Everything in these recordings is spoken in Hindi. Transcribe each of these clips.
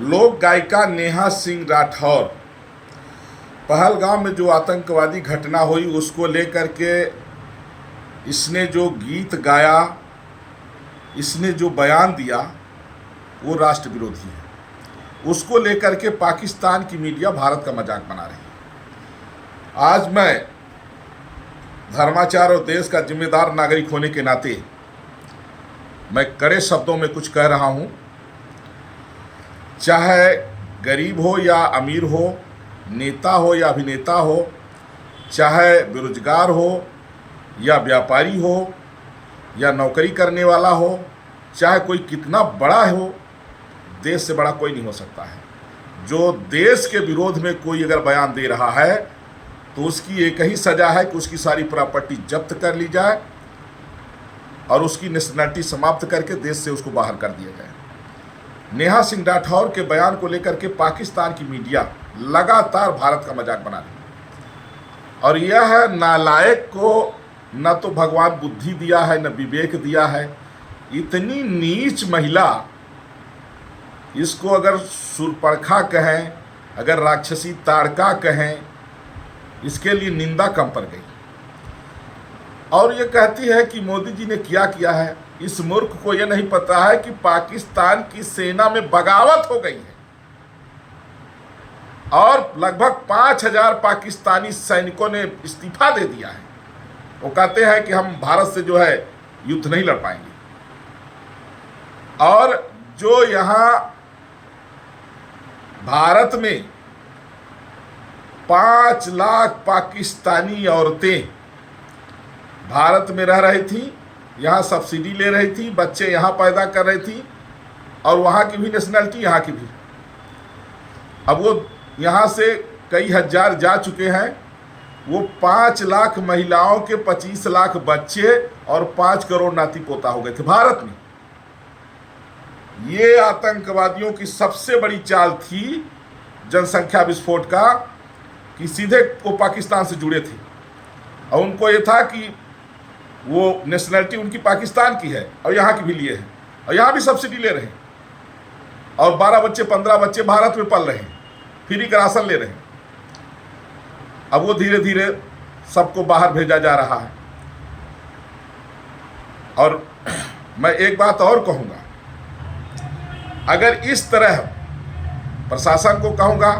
लोक गायिका नेहा सिंह राठौर पहलगाम में जो आतंकवादी घटना हुई उसको लेकर के इसने जो गीत गाया, इसने जो बयान दिया, वो राष्ट्र विरोधी है। उसको लेकर के पाकिस्तान की मीडिया भारत का मजाक बना रही है। आज मैं धर्माचार और देश का जिम्मेदार नागरिक होने के नाते मैं कड़े शब्दों में कुछ कह रहा हूं। चाहे गरीब हो या अमीर हो, नेता हो या अभिनेता हो, चाहे बेरोजगार हो या व्यापारी हो या नौकरी करने वाला हो, चाहे कोई कितना बड़ा हो, देश से बड़ा कोई नहीं हो सकता है। जो देश के विरोध में कोई अगर बयान दे रहा है तो उसकी एक ही सजा है कि उसकी सारी प्रॉपर्टी जब्त कर ली जाए और उसकी नेशनलिटी समाप्त करके देश से उसको बाहर कर दिया जाए। नेहा सिंह राठौर के बयान को लेकर के पाकिस्तान की मीडिया लगातार भारत का मजाक बना रही है और यह नालायक को न तो भगवान बुद्धि दिया है, न विवेक दिया है। इतनी नीच महिला, इसको अगर शूर्पणखा कहें, अगर राक्षसी ताड़का कहें, इसके लिए निंदा कम पड़ गई। और ये कहती है कि मोदी जी ने किया है। इस मूर्ख को यह नहीं पता है कि पाकिस्तान की सेना में बगावत हो गई है और लगभग 5000 पाकिस्तानी सैनिकों ने इस्तीफा दे दिया है। वो कहते हैं कि हम भारत से जो है युद्ध नहीं लड़ पाएंगे। और जो यहां भारत में 5 लाख पाकिस्तानी औरतें भारत में रह रही थी, यहाँ सब्सिडी ले रही थी, बच्चे यहाँ पैदा कर रही थी और वहाँ की भी नेशनलिटी यहाँ की भी। अब वो यहाँ से कई हजार जा चुके हैं। वो 5 लाख महिलाओं के 25 लाख बच्चे और 5 करोड़ नाती पोता हो गए थे भारत में। ये आतंकवादियों की सबसे बड़ी चाल थी जनसंख्या विस्फोट का, कि सीधे वो पाकिस्तान से जुड़े थे और उनको ये था कि वो नेशनलिटी उनकी पाकिस्तान की है और यहाँ की भी लिए है और यहाँ भी सब्सिडी ले रहे हैं और 12 बच्चे 15 बच्चे भारत में पल रहे हैं, फ्री का राशन ले रहे हैं। अब वो धीरे धीरे सबको बाहर भेजा जा रहा है। और मैं एक बात और कहूँगा, अगर इस तरह प्रशासन को कहूँगा,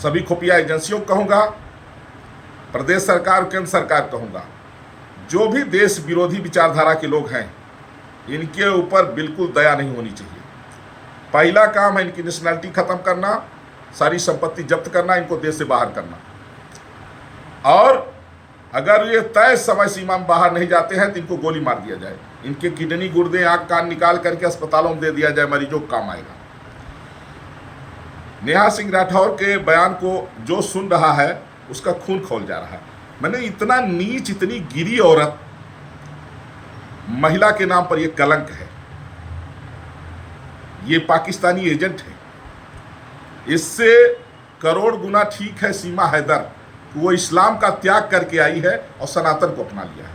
सभी खुफिया एजेंसियों को कहूँगा, प्रदेश सरकार, केंद्र सरकार कहूँगा, जो भी देश विरोधी विचारधारा के लोग हैं, इनके ऊपर बिल्कुल दया नहीं होनी चाहिए। पहला काम है इनकी नेशनलिटी खत्म करना, सारी संपत्ति जब्त करना, इनको देश से बाहर करना। और अगर ये तय समय सीमा में बाहर नहीं जाते हैं तो इनको गोली मार दिया जाए। इनके किडनी, गुर्दे, आंख, कान निकाल करके अस्पतालों में दे दिया जाए, मरीजों को काम आएगा। नेहा सिंह राठौर के बयान को जो सुन रहा है उसका खून खौल जा रहा है। मैंने इतना नीच, इतनी गिरी औरत, महिला के नाम पर यह कलंक है। ये पाकिस्तानी एजेंट है। इससे करोड़ गुना ठीक है सीमा हैदर, वो इस्लाम का त्याग करके आई है और सनातन को अपना लिया है।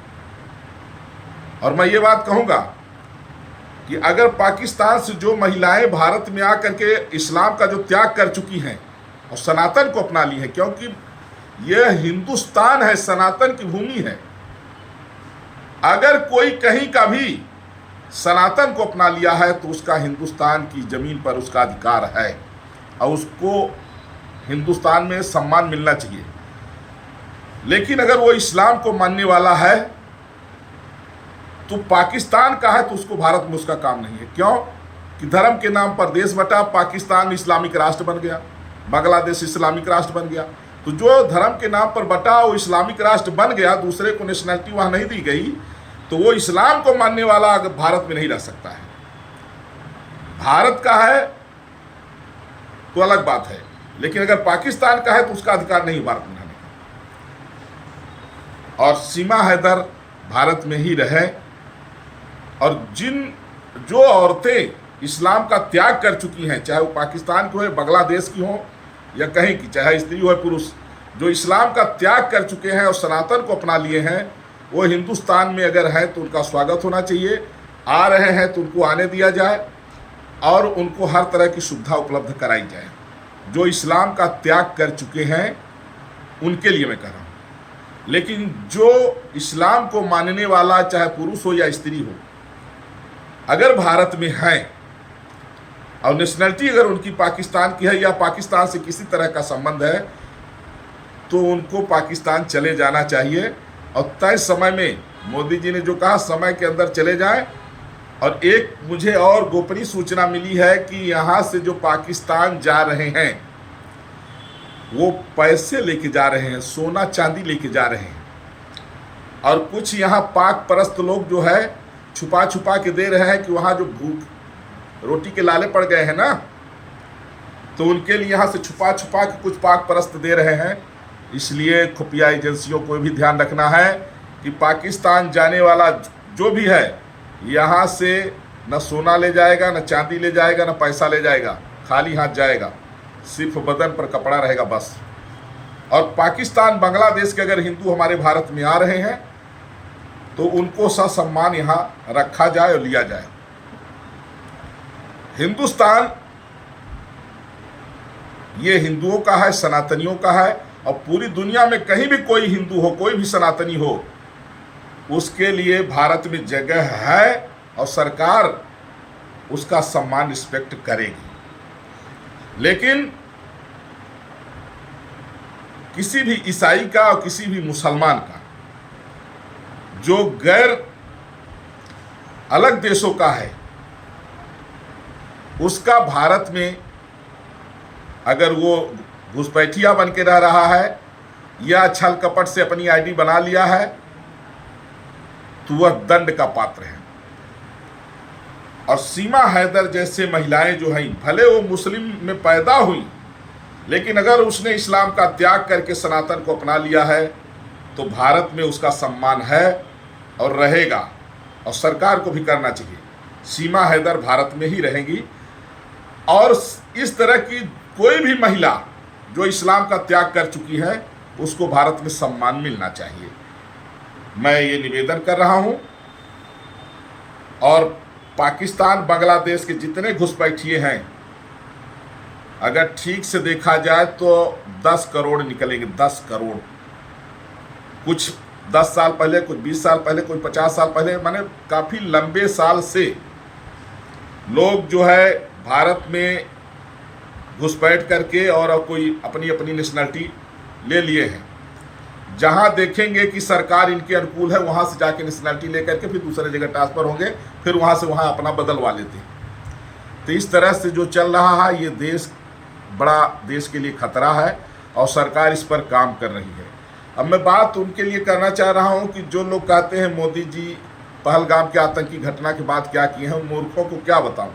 और मैं ये बात कहूंगा कि अगर पाकिस्तान से जो महिलाएं भारत में आकर के इस्लाम का जो त्याग कर चुकी हैं और सनातन को अपना ली है, क्योंकि यह हिंदुस्तान है, सनातन की भूमि है। अगर कोई कहीं का भी सनातन को अपना लिया है तो उसका हिंदुस्तान की जमीन पर उसका अधिकार है और उसको हिंदुस्तान में सम्मान मिलना चाहिए। लेकिन अगर वो इस्लाम को मानने वाला है तो पाकिस्तान का है तो उसको भारत में उसका काम नहीं है। क्यों? कि धर्म के नाम पर देश बटा, पाकिस्तान इस्लामिक राष्ट्र बन गया, बांग्लादेश इस्लामिक राष्ट्र बन गया। तो जो धर्म के नाम पर बटा वो इस्लामिक राष्ट्र बन गया, दूसरे को नेशनलिटी वहां नहीं दी गई, तो वो इस्लाम को मानने वाला भारत में नहीं रह सकता है। भारत का है तो अलग बात है, लेकिन अगर पाकिस्तान का है तो उसका अधिकार नहीं भारत में रहने का। और सीमा हैदर भारत में ही रहे। और जो औरतें इस्लाम का त्याग कर चुकी हैं, चाहे वो पाकिस्तान की हो, बांग्लादेश की हो या कहीं की, चाहे स्त्री हो पुरुष, जो इस्लाम का त्याग कर चुके हैं और सनातन को अपना लिए हैं, वो हिंदुस्तान में अगर है तो उनका स्वागत होना चाहिए। आ रहे हैं तो उनको आने दिया जाए। और उनको हर तरह की सुविधा उपलब्ध कराई जाए। जो इस्लाम का त्याग कर चुके हैं उनके लिए मैं कह रहा हूँ। लेकिन जो इस्लाम को मानने वाला, चाहे पुरुष हो या स्त्री हो, अगर भारत में है और नेशनलिटी अगर उनकी पाकिस्तान की है या पाकिस्तान से किसी तरह का संबंध है, तो उनको पाकिस्तान चले जाना चाहिए। और तय समय में, मोदी जी ने जो कहा, समय के अंदर चले जाएं। और एक मुझे और गोपनीय सूचना मिली है कि यहाँ से जो पाकिस्तान जा रहे हैं वो पैसे लेके जा रहे हैं, सोना चांदी लेके जा रहे हैं। और कुछ यहाँ पाक परस्त लोग जो है छुपा छुपा के दे रहे हैं कि वहाँ जो भूख रोटी के लाले पड़ गए हैं ना, तो उनके लिए यहाँ से छुपा छुपा के कुछ पाक परस्त दे रहे हैं। इसलिए खुफिया एजेंसियों को भी ध्यान रखना है कि पाकिस्तान जाने वाला जो भी है, यहाँ से न सोना ले जाएगा, न चांदी ले जाएगा, न पैसा ले जाएगा, खाली हाथ जाएगा, सिर्फ बदन पर कपड़ा रहेगा बस। और पाकिस्तान, बांग्लादेश के अगर हिंदू हमारे भारत में आ रहे हैं तो उनको ससम्मान यहाँ रखा जाए और लिया जाए। हिंदुस्तान ये हिंदुओं का है, सनातनियों का है। और पूरी दुनिया में कहीं भी कोई हिंदू हो, कोई भी सनातनी हो, उसके लिए भारत में जगह है और सरकार उसका सम्मान, रिस्पेक्ट करेगी। लेकिन किसी भी ईसाई का और किसी भी मुसलमान का जो गैर अलग देशों का है, उसका भारत में अगर वो घुसपैठिया बन के रह रहा है या छल कपट से अपनी आईडी बना लिया है, तो वह दंड का पात्र है। और सीमा हैदर जैसे महिलाएं जो हैं, भले वो मुस्लिम में पैदा हुई, लेकिन अगर उसने इस्लाम का त्याग करके सनातन को अपना लिया है तो भारत में उसका सम्मान है और रहेगा। और सरकार को भी करना चाहिए। सीमा हैदर भारत में ही रहेंगी। और इस तरह की कोई भी महिला जो इस्लाम का त्याग कर चुकी है, उसको भारत में सम्मान मिलना चाहिए। मैं ये निवेदन कर रहा हूं। और पाकिस्तान, बांग्लादेश के जितने घुसपैठिए हैं, अगर ठीक से देखा जाए तो 10 करोड़ निकलेंगे, 10 करोड़। कुछ 10 साल पहले, कुछ 20 साल पहले, कुछ 50 साल पहले, माने काफ़ी लंबे साल से लोग जो है भारत में घुसपैठ करके और कोई अपनी अपनी नेशनलिटी ले लिए हैं। जहां देखेंगे कि सरकार इनके अनुकूल है, वहां से जाके नेशनलिटी लेकर के फिर दूसरे जगह ट्रांसफ़र होंगे, फिर वहां से वहां अपना बदलवा लेते हैं। तो इस तरह से जो चल रहा है, ये देश बड़ा, देश के लिए खतरा है और सरकार इस पर काम कर रही है। अब मैं बात उनके लिए करना चाह रहा हूं कि जो लोग कहते हैं मोदी जी पहलगाम के आतंकी घटना के बाद क्या किए हैं, मूर्खों को क्या बताऊं।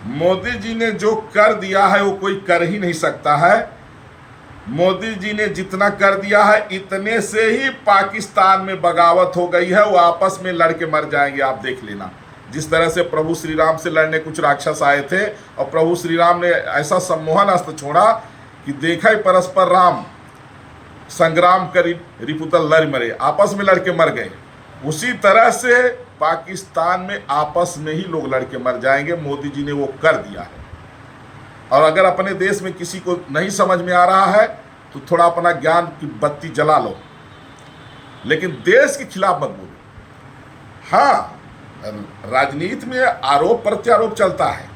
मोदी जी ने जो कर दिया है वो कोई कर ही नहीं सकता है। मोदी जी ने जितना कर दिया है, इतने से ही पाकिस्तान में बगावत हो गई है। वो आपस में लड़ के मर जाएंगे, आप देख लेना। जिस तरह से प्रभु श्री राम से लड़ने कुछ राक्षस आए थे और प्रभु श्री राम ने ऐसा सम्मोहन अस्त्र छोड़ा कि देखा ही परस्पर राम संग्राम करी रिपुतल लड़ मरे, आपस में लड़के मर गए। उसी तरह से पाकिस्तान में आपस में ही लोग लड़के मर जाएंगे। मोदी जी ने वो कर दिया है। और अगर अपने देश में किसी को नहीं समझ में आ रहा है तो थोड़ा अपना ज्ञान की बत्ती जला लो, लेकिन देश के खिलाफ मत बोलो। हाँ, राजनीति में आरोप प्रत्यारोप चलता है,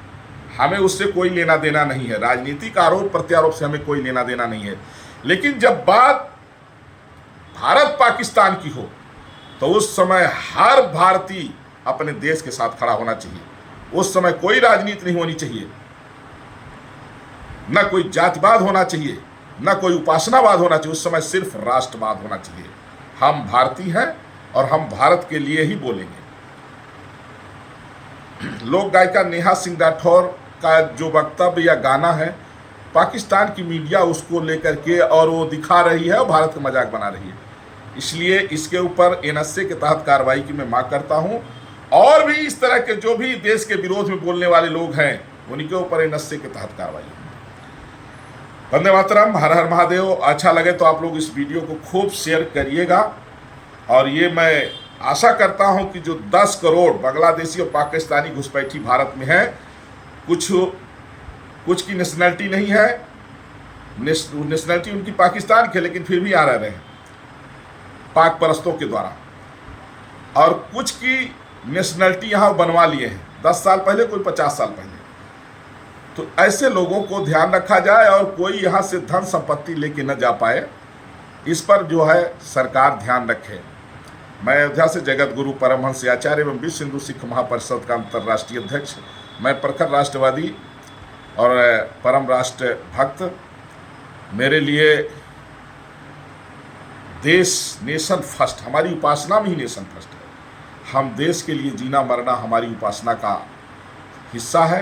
हमें उससे कोई लेना देना नहीं है। राजनीतिक आरोप प्रत्यारोप से हमें कोई लेना देना नहीं है। लेकिन जब बात भारत पाकिस्तान की हो तो उस समय हर भारतीय अपने देश के साथ खड़ा होना चाहिए। उस समय कोई राजनीति नहीं होनी चाहिए, न कोई जातिवाद होना चाहिए, न कोई उपासनावाद होना चाहिए। उस समय सिर्फ राष्ट्रवाद होना चाहिए। हम भारतीय हैं और हम भारत के लिए ही बोलेंगे। लोक गायिका नेहा सिंह राठौर का जो वक्तव्य या गाना है, पाकिस्तान की मीडिया उसको लेकर के और वो दिखा रही है और भारत का मजाक बना रही है। इसलिए इसके ऊपर एनएसए के तहत कार्रवाई की मैं मांग करता हूं। और भी इस तरह के जो भी देश के विरोध में बोलने वाले लोग हैं, उनके ऊपर एनएसए के तहत कार्रवाई। वंदे मातरम, हर हर महादेव। अच्छा लगे तो आप लोग इस वीडियो को खूब शेयर करिएगा। और ये मैं आशा करता हूं कि जो 10 करोड़ बांग्लादेशी और पाकिस्तानी घुसपैठी भारत में हैं, कुछ की नेशनलिटी नहीं है, नेशनलिटी उनकी पाकिस्तान की, लेकिन फिर भी आ रहे हैं पाक परस्तों के द्वारा, और कुछ की नेशनलिटी यहाँ बनवा लिए हैं 10 साल पहले, कोई 50 साल पहले। तो ऐसे लोगों को ध्यान रखा जाए और कोई यहाँ से धन संपत्ति लेके न जा पाए, इस पर जो है सरकार ध्यान रखे। मैं अयोध्या से जगत गुरु परमहंस आचार्य एवं विश्व हिंदू सिख महापरिषद का अंतर्राष्ट्रीय अध्यक्ष, मैं प्रखर राष्ट्रवादी और परम राष्ट्र भक्त। मेरे लिए देश, नेशन फर्स्ट, हमारी उपासना में ही नेशन फर्स्ट है। हम देश के लिए जीना मरना हमारी उपासना का हिस्सा है।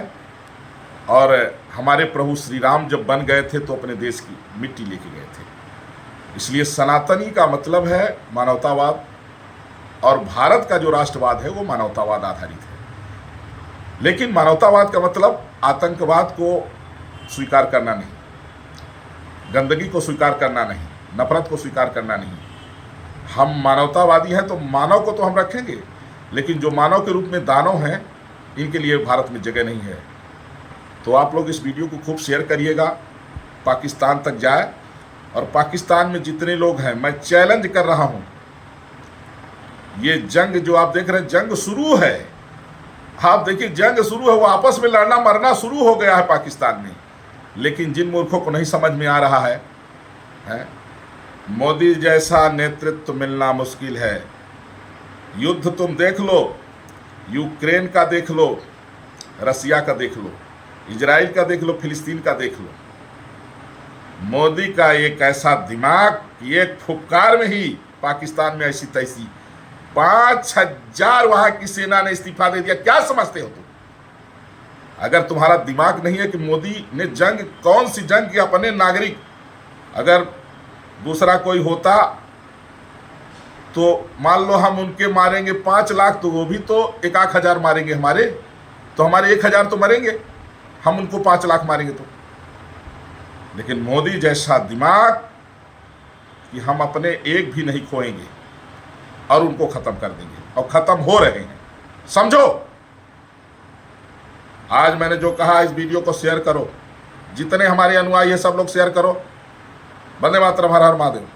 और हमारे प्रभु श्री राम जब बन गए थे तो अपने देश की मिट्टी लेके गए थे। इसलिए सनातनी का मतलब है मानवतावाद, और भारत का जो राष्ट्रवाद है वो मानवतावाद आधारित है। लेकिन मानवतावाद का मतलब आतंकवाद को स्वीकार करना नहीं, गंदगी को स्वीकार करना नहीं, नफरत को स्वीकार करना नहीं। हम मानवतावादी हैं तो मानव को तो हम रखेंगे, लेकिन जो मानव के रूप में दानव हैं, इनके लिए भारत में जगह नहीं है। तो आप लोग इस वीडियो को खूब शेयर करिएगा, पाकिस्तान तक जाए। और पाकिस्तान में जितने लोग हैं, मैं चैलेंज कर रहा हूं, ये जंग जो आप देख रहे हैं, जंग शुरू है। आप देखिए, जंग शुरू है, वो आपस में लड़ना मरना शुरू हो गया है पाकिस्तान में। लेकिन जिन मूर्खों को नहीं समझ में आ रहा है, मोदी जैसा नेतृत्व मिलना मुश्किल है। युद्ध तुम देख लो, यूक्रेन का देख लो, रसिया का देख लो, इजराइल का देख लो, फिलिस्तीन का देख लो। मोदी का एक ऐसा दिमाग कि एक फुफकार में ही पाकिस्तान में ऐसी तैसी 5,000 वहां की सेना ने इस्तीफा दे दिया। क्या समझते हो तुम? अगर तुम्हारा दिमाग नहीं है कि मोदी ने जंग, कौन सी जंग की, अपने नागरिक, अगर दूसरा कोई होता तो मान लो हम उनके मारेंगे 5 लाख, तो वो भी तो 1-1 हजार मारेंगे हमारे, तो हमारे 1 हजार तो मरेंगे, हम उनको 5 लाख मारेंगे तो। लेकिन मोदी जैसा दिमाग कि हम अपने एक भी नहीं खोएंगे और उनको खत्म कर देंगे, और खत्म हो रहे हैं, समझो। आज मैंने जो कहा, इस वीडियो को शेयर करो, जितने हमारे अनुयायी है सब लोग शेयर करो। वंदे मातरम, हर हर महादेव।